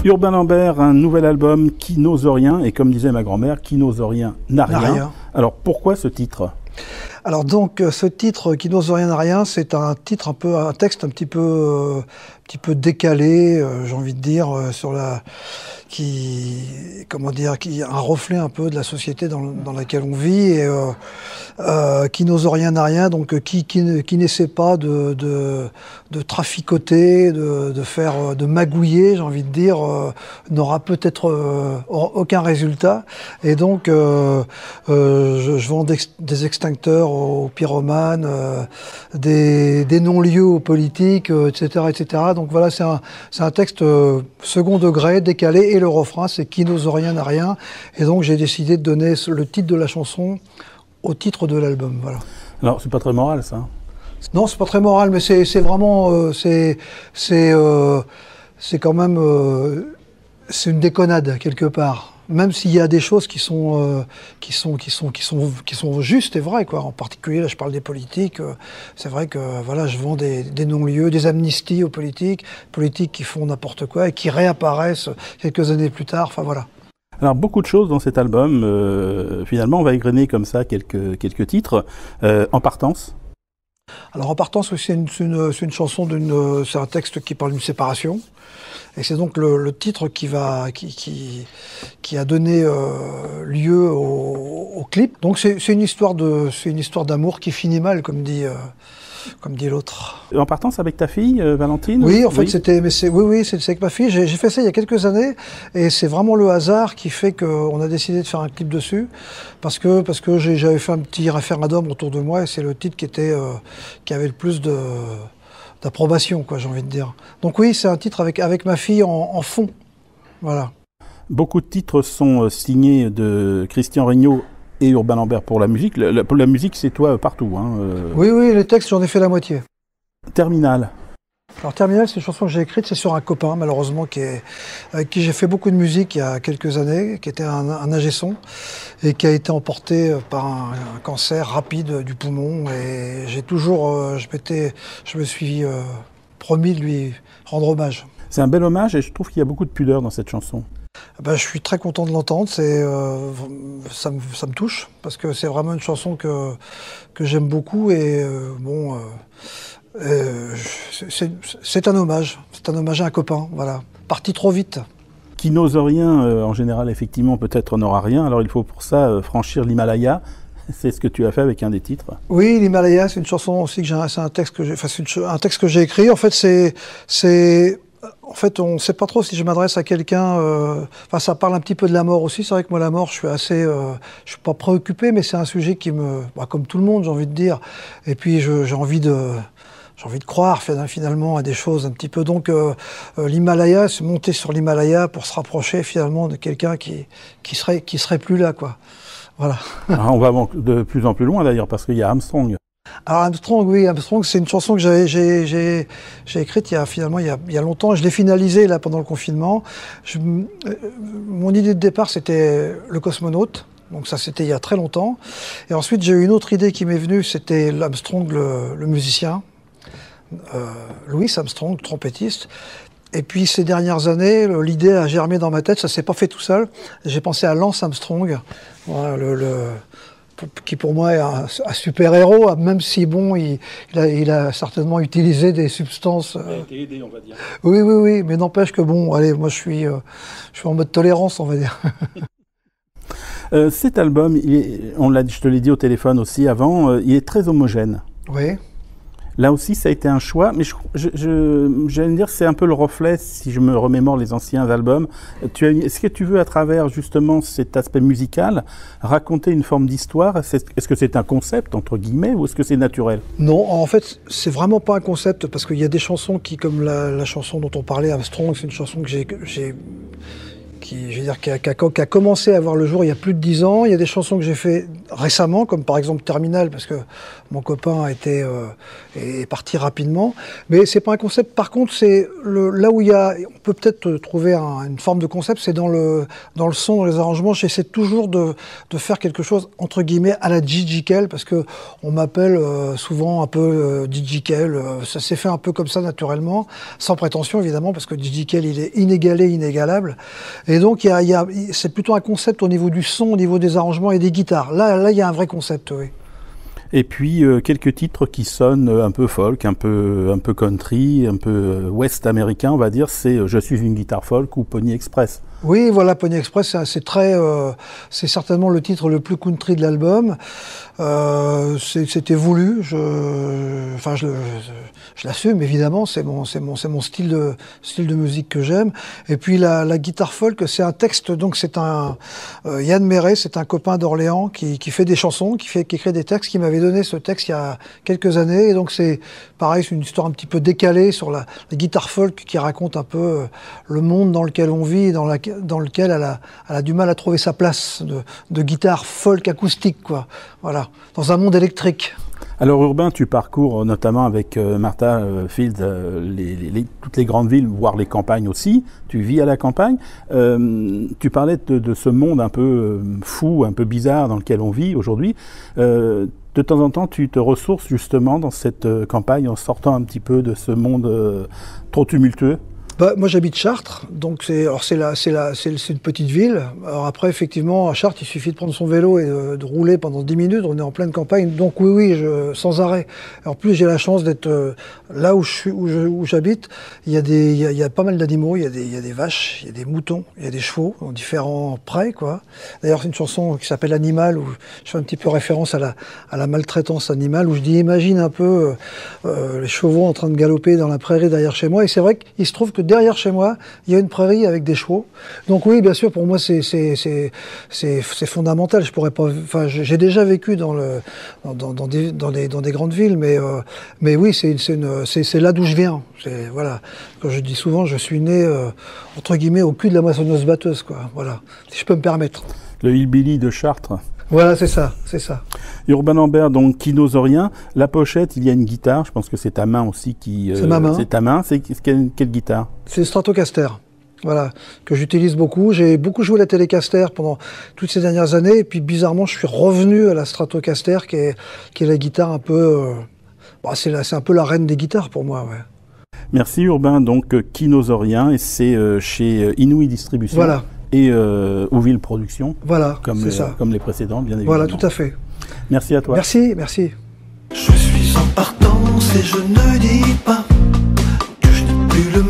Urbain Lambert, un nouvel album qui n'ose rien, et comme disait ma grand-mère, qui n'ose rien n'a rien. Alors pourquoi ce titre ? Alors donc ce titre qui n'ose rien n'a rien, c'est un titre un texte un petit peu décalé, j'ai envie de dire, qui est un reflet un peu de la société dans laquelle on vit et qui n'ose rien n'a rien, donc qui n'essaie pas de traficoter, de magouiller, j'ai envie de dire, n'aura peut-être aucun résultat. Et donc je vends des extincteurs aux pyromanes, des non-lieux aux politiques, etc., etc. Donc voilà, c'est un texte second degré, décalé, et le refrain, c'est qui n'ose rien n'a rien. Et donc j'ai décidé de donner le titre de la chanson au titre de l'album. Voilà. Alors c'est pas très moral, ça. Non, c'est pas très moral, mais c'est vraiment c'est quand même c'est une déconnade quelque part. Même s'il y a des choses qui sont justes et vraies, quoi. En particulier, là, je parle des politiques. C'est vrai que voilà, je vends des non-lieux, des amnisties aux politiques qui font n'importe quoi et qui réapparaissent quelques années plus tard. Enfin voilà. Alors beaucoup de choses dans cet album. Finalement, on va égrener comme ça quelques titres. En partance. Alors en partance, c'est une chanson c'est un texte qui parle d'une séparation. Et c'est donc le titre qui a donné lieu au clip. Donc c'est une histoire d'amour qui finit mal, comme dit l'autre. En partance avec ta fille, Valentine ? Oui, en fait, c'est avec ma fille. J'ai fait ça il y a quelques années, et c'est vraiment le hasard qui fait qu'on a décidé de faire un clip dessus, parce que j'avais fait un petit référendum autour de moi, et c'est le titre qui avait le plus d'approbation, quoi, j'ai envie de dire. Donc oui, c'est un titre avec ma fille en fond. Voilà. Beaucoup de titres sont signés de Christian Regnault et Urbain Lambert pour la musique. Pour la musique, c'est toi partout. Hein, Oui, les textes, j'en ai fait la moitié. Terminal. Alors Terminal, c'est une chanson que j'ai écrite, c'est sur un copain, malheureusement, avec qui j'ai fait beaucoup de musique il y a quelques années, qui était un ingé son, et qui a été emporté par un cancer rapide du poumon. Et j'ai toujours, je me suis promis de lui rendre hommage. C'est un bel hommage, et je trouve qu'il y a beaucoup de pudeur dans cette chanson. Je suis très content de l'entendre, ça me touche, parce que c'est vraiment une chanson que j'aime beaucoup, et c'est un hommage à un copain, voilà, parti trop vite. Qui n'ose rien, en général, effectivement, peut-être n'aura rien, alors il faut pour ça franchir l'Himalaya. C'est ce que tu as fait avec un des titres. Oui, l'Himalaya, c'est une chanson aussi c'est un texte que j'ai écrit. En fait, on ne sait pas trop si je m'adresse à quelqu'un. Ça parle un petit peu de la mort aussi. C'est vrai que moi, la mort, je suis pas préoccupé, mais c'est un sujet qui comme tout le monde, j'ai envie de dire. Et puis, j'ai envie de croire finalement à des choses un petit peu. Donc, l'Himalaya, c'est monter sur l'Himalaya pour se rapprocher finalement de quelqu'un qui serait plus là, quoi. Voilà. Alors, on va de plus en plus loin d'ailleurs, parce qu'il y a Armstrong. Alors Armstrong, c'est une chanson que j'ai écrite il y a longtemps. Je l'ai finalisée là pendant le confinement. Mon idée de départ, c'était le cosmonaute. Donc ça, c'était il y a très longtemps. Et ensuite, j'ai eu une autre idée qui m'est venue, c'était l'Armstrong, le musicien, Louis Armstrong, trompettiste. Et puis ces dernières années, l'idée a germé dans ma tête, ça s'est pas fait tout seul. J'ai pensé à Lance Armstrong, voilà, qui pour moi est un super-héros, même si bon, il a certainement utilisé des substances. Il a été aidé, on va dire. Oui, mais n'empêche que bon, allez, moi je suis en mode tolérance, on va dire. Cet album, je te l'ai dit au téléphone aussi avant, il est très homogène. Oui. Là aussi, ça a été un choix, mais j'allais dire, c'est un peu le reflet, si je me remémore les anciens albums. Est-ce que tu veux, à travers justement cet aspect musical, raconter une forme d'histoire ? Est-ce que c'est un concept, entre guillemets, ou est-ce que c'est naturel ? Non, en fait, c'est vraiment pas un concept, parce qu'il y a des chansons comme la chanson dont on parlait, Armstrong, c'est une chanson je veux dire, qui a commencé à voir le jour il y a plus de 10 ans. Il y a des chansons que j'ai fait récemment, comme par exemple Terminal, parce que mon copain est parti rapidement. Mais c'est pas un concept. Par contre, c'est là où on peut peut-être trouver une forme de concept, c'est dans le son, dans les arrangements. J'essaie toujours de faire quelque chose entre guillemets à la DJ Kel, parce que on m'appelle souvent un peu DJ Kel. Ça s'est fait un peu comme ça naturellement, sans prétention évidemment, parce que DJ Kel il est inégalé, inégalable. Et donc c'est plutôt un concept au niveau du son, au niveau des arrangements et des guitares. Là il y a un vrai concept, oui. Et puis quelques titres qui sonnent un peu folk, un peu country, un peu ouest américain, on va dire. C'est Je suis une guitare folk ou Pony Express. C'est certainement le titre le plus country de l'album. C'était voulu. Je l'assume évidemment. C'est mon style de musique que j'aime. Et puis la guitare folk, c'est un texte. Donc c'est Yann Méret, c'est un copain d'Orléans qui fait des chansons, qui écrit des textes, qui m'avait donné ce texte il y a quelques années. Et donc c'est pareil, c'est une histoire un petit peu décalée sur la guitare folk qui raconte un peu le monde dans lequel on vit, dans lequel elle a du mal à trouver sa place de guitare folk acoustique, quoi. Voilà, dans un monde électrique. Alors Urbain, tu parcours notamment avec Martha Fields toutes les grandes villes, voire les campagnes aussi. Tu vis à la campagne. Tu parlais de ce monde un peu fou, un peu bizarre dans lequel on vit aujourd'hui. De temps en temps, tu te ressources justement dans cette campagne en sortant un petit peu de ce monde trop tumultueux. Moi j'habite Chartres, donc c'est une petite ville. Alors après effectivement à Chartres il suffit de prendre son vélo et de rouler pendant 10 minutes, on est en pleine campagne, donc oui, sans arrêt. En plus j'ai la chance d'être là où j'habite, il y a pas mal d'animaux, il y a des vaches, il y a des moutons, il y a des chevaux, en différents prés, quoi. D'ailleurs c'est une chanson qui s'appelle Animal, où je fais un petit peu référence à la maltraitance animale, où je dis imagine un peu les chevaux en train de galoper dans la prairie derrière chez moi, et c'est vrai qu'il se trouve que derrière chez moi, il y a une prairie avec des chevaux. Donc oui, bien sûr, pour moi, c'est fondamental. Je pourrais pas. Enfin, j'ai déjà vécu dans des grandes villes, mais oui, c'est là d'où je viens. Voilà. Quand je dis souvent, je suis né entre guillemets au cul de la moissonneuse batteuse, quoi. Voilà, si je peux me permettre. Le hillbilly de Chartres. Voilà, c'est ça. Urbain Lambert, donc Kinosaurien. La pochette, il y a une guitare. Je pense que c'est ta main aussi qui. C'est ma main. C'est ta main. C'est quelle guitare? C'est le Stratocaster. Voilà, que j'utilise beaucoup. J'ai beaucoup joué la Telecaster pendant toutes ces dernières années. Et puis bizarrement, je suis revenu à la Stratocaster, qui est la guitare un peu. C'est un peu la reine des guitares pour moi. Ouais. Merci Urbain. Donc Kinosaurien, et c'est chez Inouï Distribution. Voilà. Et Ouville Production. Voilà, c'est ça. Comme les précédents, bien évidemment. Voilà, tout à fait. Merci à toi. Merci. Je suis en partance et je ne dis pas que je n'ai plus le